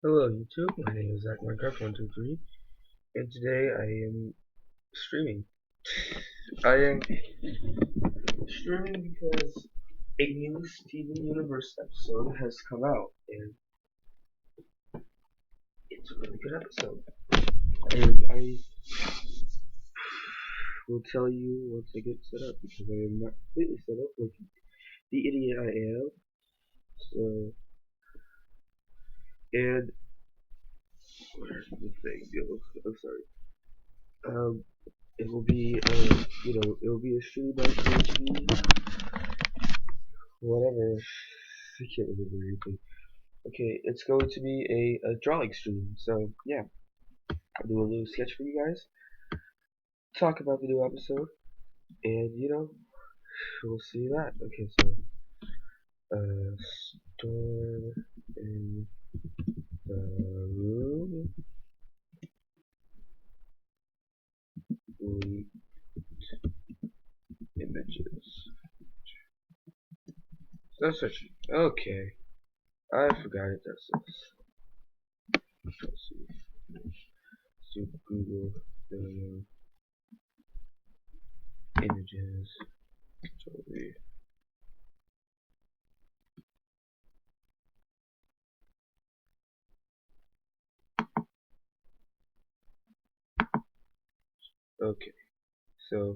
Hello YouTube, my name is Zach Minecraft123, and today I am streaming. I am streaming because a new Steven Universe episode has come out, and it's a really good episode. And I will tell you once I get set up, because I am not completely set up like the idiot I am. So, and where's the thing? Oh, sorry. Um, it will be, it will be a stream by PhD, whatever. I can't remember anything. Okay, it's going to be a drawing stream. So yeah, I'll do a little sketch for you guys, talk about the new episode, and we'll see that. Okay, so storm in the room, delete images. So searching. Okay, I forgot it does this. Let's see. Let's do Google images. Control V. Okay, so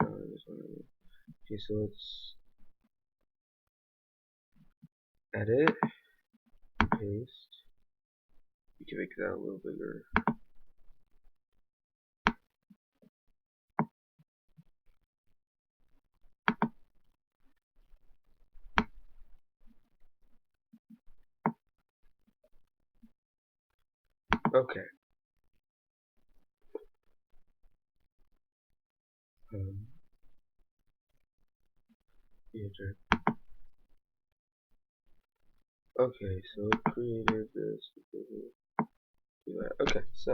okay, so let's edit, paste. You can make that a little bigger. Okay. Um, yeah, okay, so it created this. Do that. Okay, so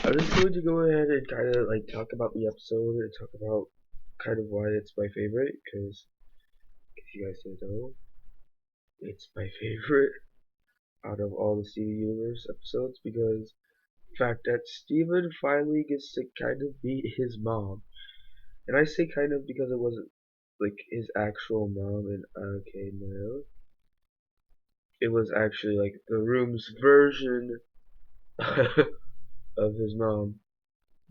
I'm just going to go ahead and kind of like talk about the episode and talk about kind of why it's my favorite. Because if you guys didn't know, it's my favorite out of all the Steven Universe episodes because the fact that Steven finally gets to kind of beat his mom. And I say kind of because it wasn't like his actual mom, and okay, no. It was actually like the room's version of his mom,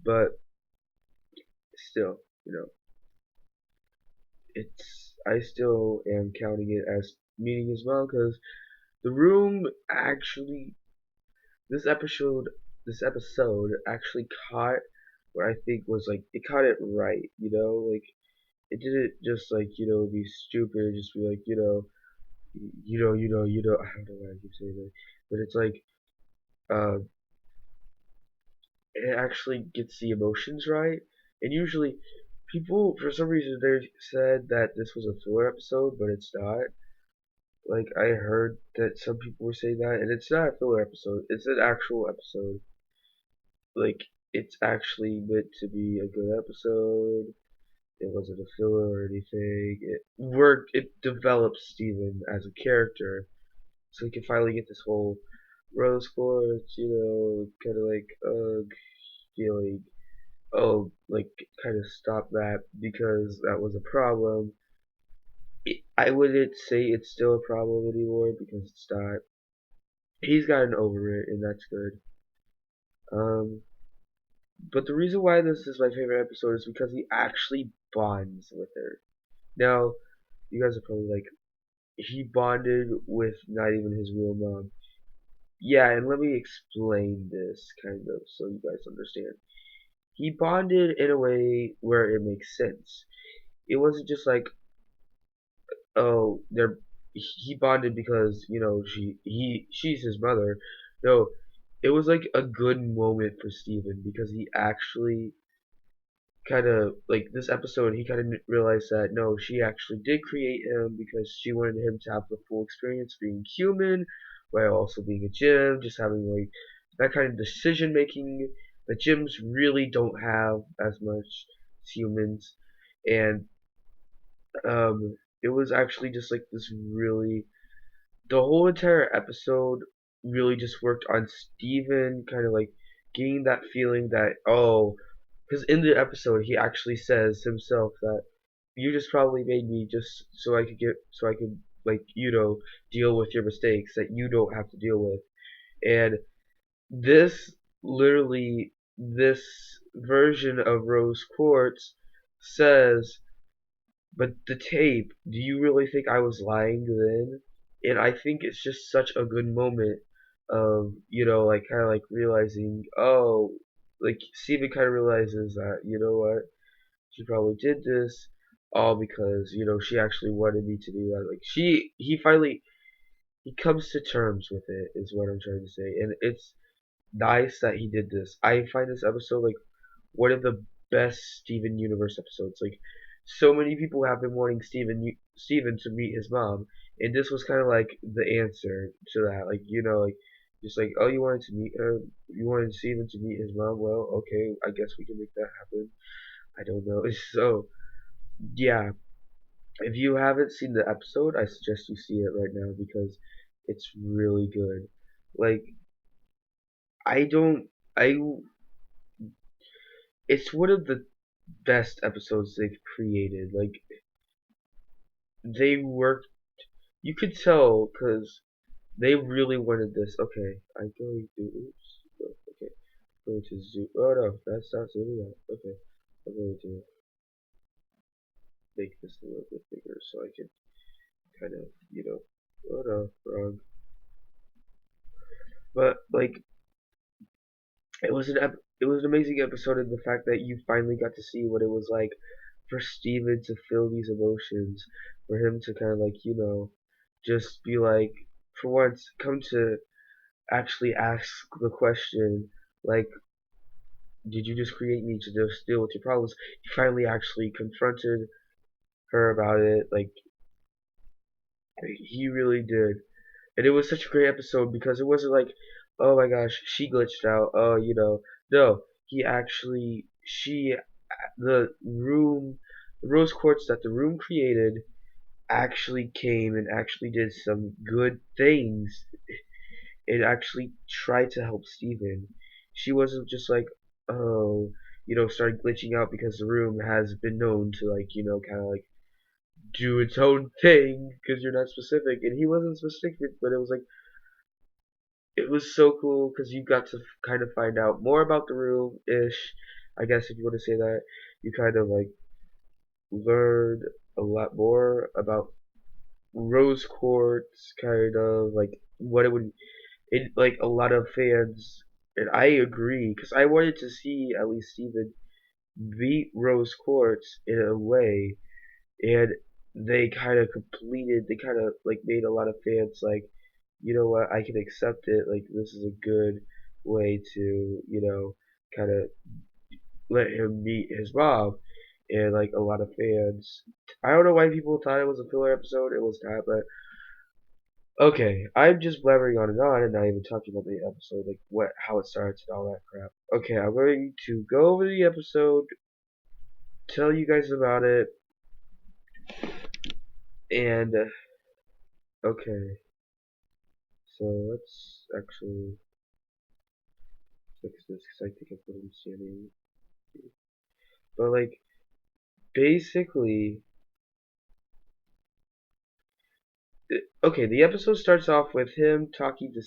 but still, I still am counting it as meeting his mom because the room actually, this episode, this episode actually caught what I think was like, it caught it right, like, it didn't just like, be stupid, just be like, I don't know why I keep saying that, but it's like, uh, it actually gets the emotions right. And usually, people for some reason they said that this was a filler episode, but it's not. Like I heard that some people were saying that, and it's not a filler episode. It's an actual episode. Like it's actually meant to be a good episode. It wasn't a filler or anything. It worked. It developed Steven as a character, so he can finally get this whole rose quartz, kind of like feeling like kind of stop that because that was a problem. I wouldn't say it's still a problem anymore because it's not. He's gotten over it, and that's good. Um, but the reason why this is my favorite episode is because he actually bonds with her. Now, you guys are probably like, he bonded with not even his real mom. Yeah, and let me explain this kind of so you guys understand. He bonded in a way where it makes sense. It wasn't just like, oh, they're he bonded because she's his mother. No, it was like a good moment for Steven because he actually kind of like this episode. He kind of realized that no, she actually did create him because she wanted him to have the full experience being human while also being a gym, just having like that kind of decision making that gyms really don't have as much as humans, and it was actually just like this really the whole entire episode really just worked on Steven kind of like getting that feeling that oh, because in the episode he actually says himself that you just probably made me just so I could like deal with your mistakes that you don't have to deal with. And this literally this version of Rose Quartz says, but the tape, do you really think I was lying then? And I think it's just such a good moment of, like kind of like realizing, oh, like Steven kind of realizes that, you know what, she probably did this all because, she actually wanted me to do that. Like he finally, he comes to terms with it, is what I'm trying to say. And it's nice that he did this. I find this episode like one of the best Steven Universe episodes. Like so many people have been wanting Steven to meet his mom, and this was kind of like the answer to that. Like like just like oh you wanted to meet her, you wanted Steven to meet his mom. Well, okay, I guess we can make that happen. I don't know. So yeah, if you haven't seen the episode, I suggest you see it right now because it's really good. Like I don't I it's one of the best episodes they've created. Like they worked, you could tell because they really wanted this. Okay, I'm going to oops. Okay, going to zoom. Oh no, that's not zooming out. Okay, I'm going to make this a little bit bigger so I can kind of Oh no, wrong. But like it was an amazing episode in the fact that you finally got to see what it was like for Steven to feel these emotions, for him to kind of like just be like for once come to actually ask the question like did you just create me to just deal with your problems? He finally actually confronted her about it. Like he really did. And it was such a great episode because it wasn't like, oh my gosh, she glitched out. Oh, no, he actually, the room, the rose quartz that the room created actually came and actually did some good things. It actually tried to help Steven. She wasn't just like, oh, started glitching out because the room has been known to like, kind of like do its own thing because you're not specific. And he wasn't specific, but it was like, it was so cool because you got to kind of find out more about the room ish. I guess if you want to say that, you kind of like learned a lot more about rose quartz, kind of like what it would. It like a lot of fans, and I agree because I wanted to see at least Steven beat rose quartz in a way, and they kind of completed. They kind of like made a lot of fans like you know what, I can accept it. Like this is a good way to, kind of let him meet his mom. And like a lot of fans, I don't know why people thought it was a filler episode. It was not, but okay. I'm just blabbering on and not even talking about the episode, like what, how it starts and all that crap. Okay, I'm going to go over the episode, tell you guys about it, and okay. So let's actually fix this because I think I put in standing. But like basically okay, the episode starts off with him talking to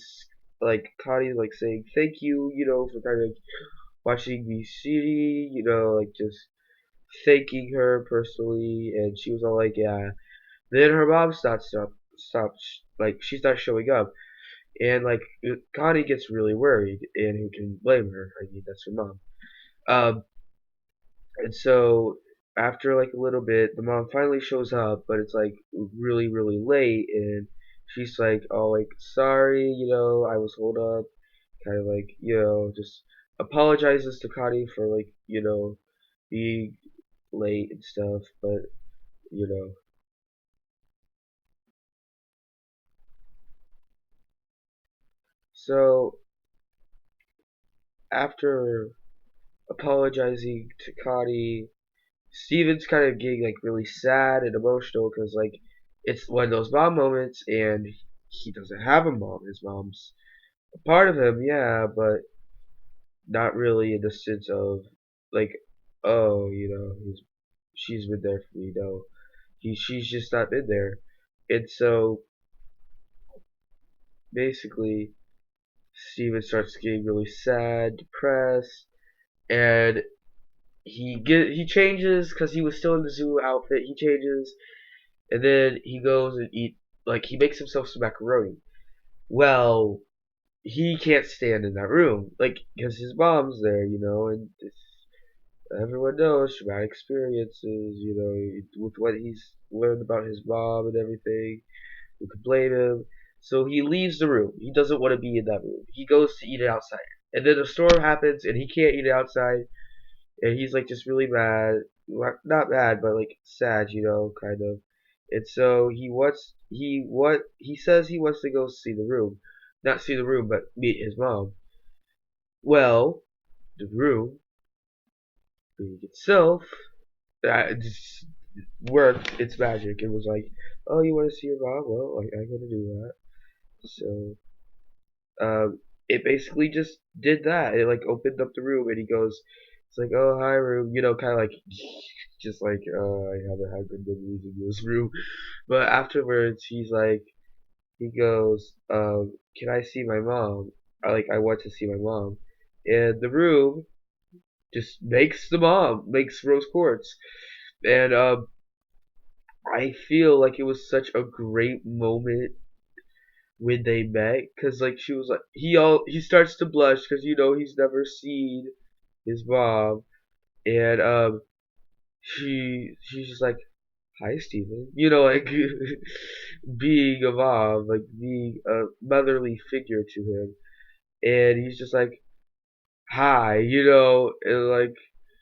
like Connie, like saying thank you, for kind of watching me CD, like just thanking her personally, and she was all like, yeah. Then her mom stopped, like she starts showing up, and like Connie gets really worried, and who can blame her? I mean, that's her mom. Um, and so after like a little bit, the mom finally shows up, but it's like really, really late, and she's like, "Oh, like sorry, I was hold up," kind of like just apologizes to Connie for like being late and stuff, but you know. So after apologizing to Connie, Steven's kind of getting like really sad and emotional because like it's one of those mom moments, and he doesn't have a mom. His mom's a part of him, yeah, but not really in the sense of like, oh, she's been there for me. No, she's just not been there, and so basically Steven starts getting really sad, depressed, and he changes because he was still in the zoo outfit. He changes, and then he goes and he makes himself some macaroni. Well, he can't stand in that room, like because his mom's there, and everyone knows traumatic experiences, with what he's learned about his mom and everything. Who could blame him? So he leaves the room. He doesn't want to be in that room. He goes to eat it outside. And then a storm happens and he can't eat it outside. And he's like just really mad. Not mad, but like sad, kind of. And so he says he wants to go see the room. Not see the room, but meet his mom. Well, the room, being itself, just worked its magic. It was like, oh, you want to see your mom? Well, I'm gonna do that. So it basically just did that. It like opened up the room and he goes, it's like, oh hi room, kind of like just like, I haven't had good memories in this room. But afterwards, he goes, can I see my mom? I want to see my mom. And the room just makes rose quartz. And I feel like it was such a great moment when they met, because like she was like he starts to blush because he's never seen his mom, and she's just like, hi Steven, like being a mom, like being a motherly figure to him, and he's just like, hi, and like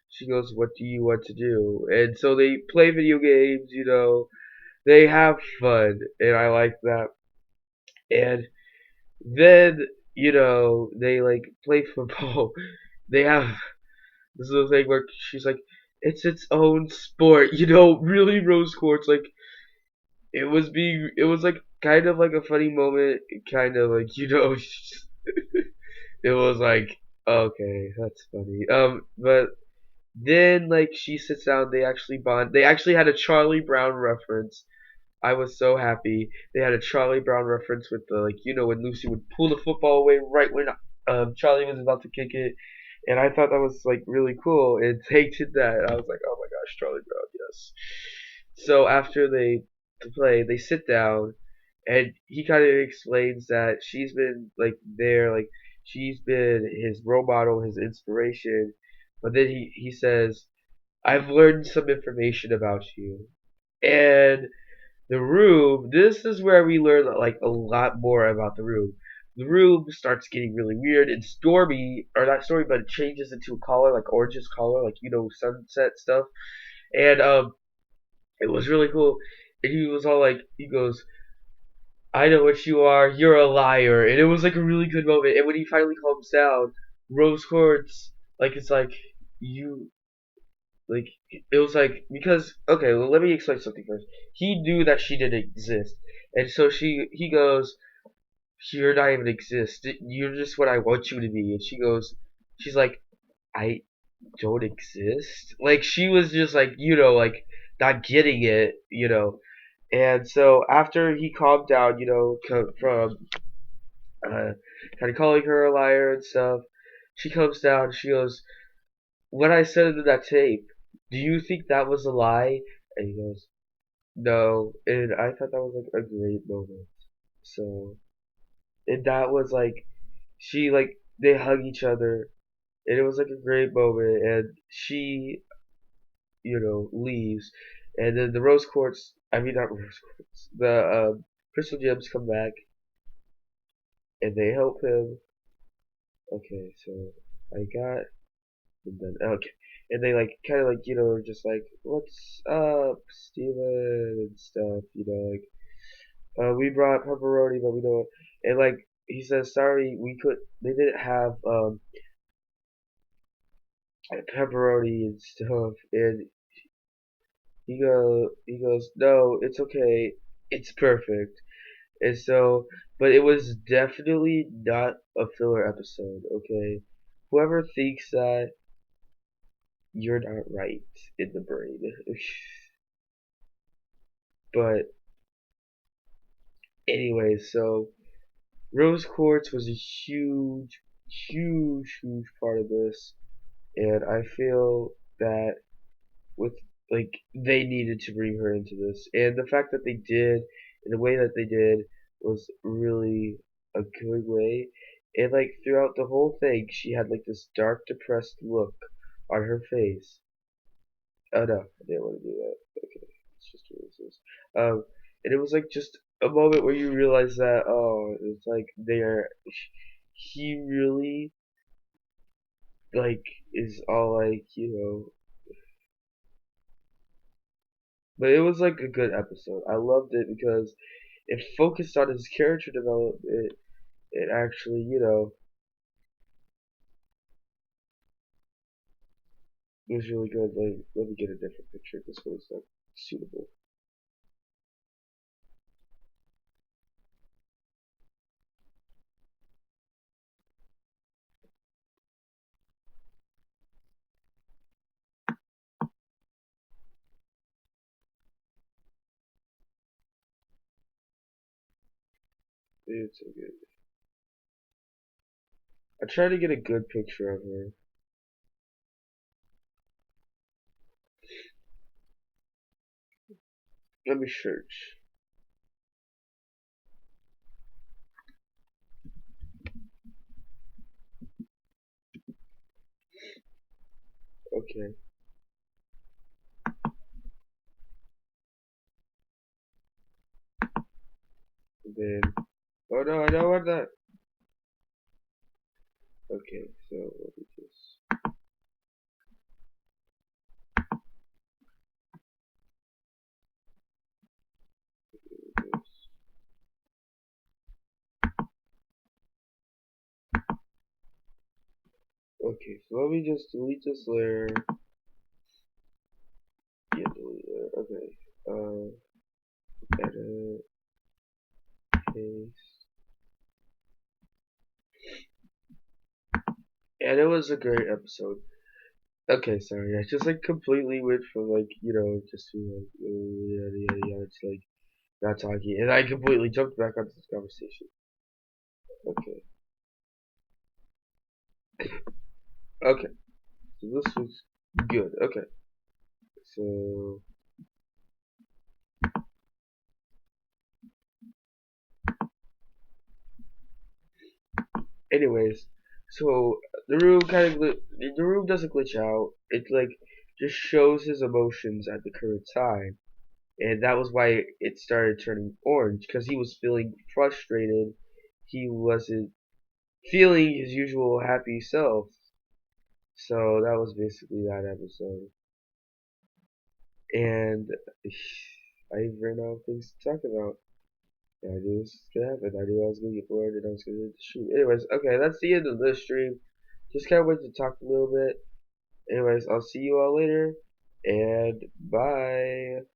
she goes, what do you want to do? And so they play video games, they have fun, and I like that. And then, they like play football. They have this little thing where she's like, it's its own sport, really rose quartz. Like it was like kind of like a funny moment, kind of like, it was like, okay, that's funny. But then like she sits down, they actually bond. They actually had a Charlie Brown reference. I was so happy. They had a Charlie Brown reference with the like, when Lucy would pull the football away right when Charlie was about to kick it, and I thought that was like really cool. And they did that. I was like, oh my gosh, Charlie Brown, yes. So after they play, they sit down, and he kind of explains that she's been like there, like she's been his role model, his inspiration. But then he says, I've learned some information about you, and the room, this is where we learn like a lot more about the room. The room starts getting really weird and stormy, or not stormy, but it changes into a color, like oranges color, like sunset stuff. And it was really cool. And he was all like, he goes, I know what you are, you're a liar. And it was like a really good moment. And when he finally calms down, Rose Quartz, like it's like, you like it was like, because okay, well, let me explain something first. He knew that she didn't exist, and so he goes, you're not even exist, you're just what I want you to be. And she's like, I don't exist. Like she was just like, like not getting it, and so after he calmed down, from uh kind of calling her a liar and stuff, she comes down, she goes, what I said in that tape, do you think that was a lie? And he goes, no. And I thought that was like a great moment. So, and that was like, they hug each other, and it was like a great moment. And she, leaves, and then the rose quartz, I mean, not rose quartz, the crystal gems come back, and they help him. Okay, so I got. And then okay, and they like kind of like, just like, what's up, Steven, and stuff, like, we brought pepperoni, but we don't. And like he says, sorry, they didn't have pepperoni and stuff, and he goes, no, it's okay, it's perfect. And so, but it was definitely not a filler episode. Okay, whoever thinks that, you're not right in the brain. But anyway, so rose quartz was a huge, huge part of this, and I feel that with like they needed to bring her into this, and the fact that they did in the way that they did was really a good way. And like throughout the whole thing, she had like this dark, depressed look on her face. Oh no, I didn't want to do that. Okay, it's just what this is. And it was like just a moment where you realize that it's like they're he really like is all like but it was like a good episode. I loved it because it focused on his character development. It actually, was really good. Like, let me get a different picture. This was like suitable. It's so good. I tried to get a good picture of her. Let me search. Okay, then. Oh no, I don't want that. Okay, so let me just. Do this. Okay, so let me just delete this layer. Yeah, delete layer. Okay. Edit, paste. And it was a great episode. Okay, sorry. I just like completely went from like just to like yada yada yada to like not talking, and I completely jumped back onto this conversation. Okay, okay. So this was good. Okay, so anyways, so the room doesn't glitch out. It like just shows his emotions at the current time, and that was why it started turning orange because he was feeling frustrated. He wasn't feeling his usual happy self. So that was basically that episode. And I ran out of things to talk about. Yeah, I knew this was gonna happen. I knew I was gonna get bored and I was gonna shoot. Anyways, okay, that's the end of this stream. Just kind of wanted to talk a little bit. Anyways, I'll see you all later. And bye.